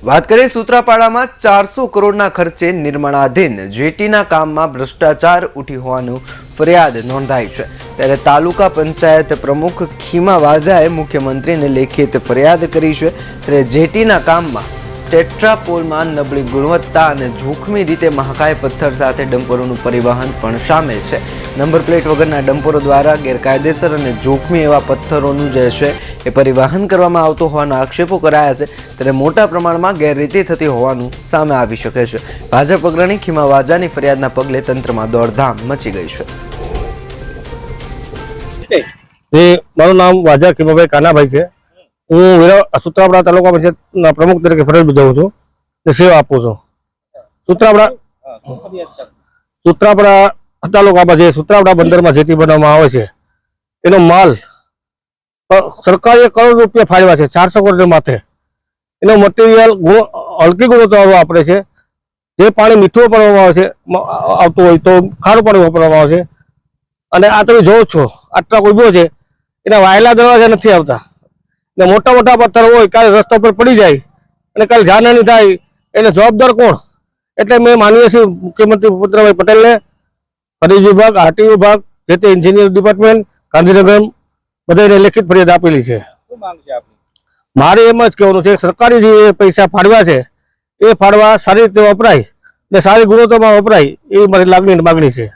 વાત કરીએ સૂત્રાપાડામાં 400 કરોડના ખર્ચે નિર્માણાધીન જેટીના કામમાં ભ્રષ્ટાચાર ઉઠી હોવાનું ફરિયાદ નોંધાઈ છે। ત્યારે તાલુકા પંચાયત પ્રમુખ ખીમા વાજાએ મુખ્યમંત્રીને લેખિત ફરિયાદ કરી છે। ત્યારે જેટીના કામમાં ટેટ્રાપોલમાં નબળી ગુણવત્તા અને જોખમી રીતે મહાકાય પથ્થર સાથે ડમ્પરોનું પરિવહન પણ સામેલ છે। નંબર પ્લેટ વગરના ડમ્પરો દ્વારા ગેરકાયદેસર અને જોખમી એવા પથ્થરોનું જે છે એ પરિવહન કરવામાં આવતો હોવાના આક્ષેપો કરાયા છે। ત્યારે મોટા પ્રમાણમાં ગેરરીતિ થતી હોવાનું સામે આવી શકે છે। ભાજપ અગ્રણી ખીમા વાજાની ફરિયાદના પગલે તંત્રમાં દોડધામ મચી ગઈ છે। મારું નામ વાજા ખીમાભાઈ કાનાભાઈ છે। હું સૂત્રાપાડા તાલુકા પંચાયતના પ્રમુખ તરીકે ફરજ બજાવું છું અને સેવા આપું છું। સૂત્રાપાડા તાલુકામાં જે સૂત્રાપાડા બંદરમાં જેટી બનાવવામાં આવે છે એનો માલ સરકારે કરોડ રૂપિયા ફાળવ્યા છે, 400 કરોડ માથે। એનો મટીરિયલ હલકી ગુણવત્તાવાળું વાપરે છે। જે પાણી મીઠું વાપરવામાં આવે છે આવતું હોય તો ખારું પાણી વાપરવામાં આવે છે। અને આ તમે જોવો છો આ ટ્રક ઉભો છે એના વાયલા દરવાજા નથી આવતા ને મોટા મોટા પથ્થર હોય કાલે રસ્તા પર પડી જાય અને કાલે જાનહાની થાય એને જવાબદાર કોણ? એટલે મેં માનીએ છીએ મુખ્યમંત્રી ભૂપેન્દ્રભાઈ પટેલને ખનિજ વિભાગ, આરટી વિભાગ, જે તે એન્જિનિયર ડિપાર્ટમેન્ટ ગાંધીનગર બધાને લેખિત ફરિયાદ આપેલી છે। મારે એમ જ કહેવાનું છે સરકારી જે પૈસા ફાળવ્યા છે એ ફાળવા સારી રીતે વપરાય ને સારી ગુણવત્તામાં વપરાય એવી મારી માગણી છે।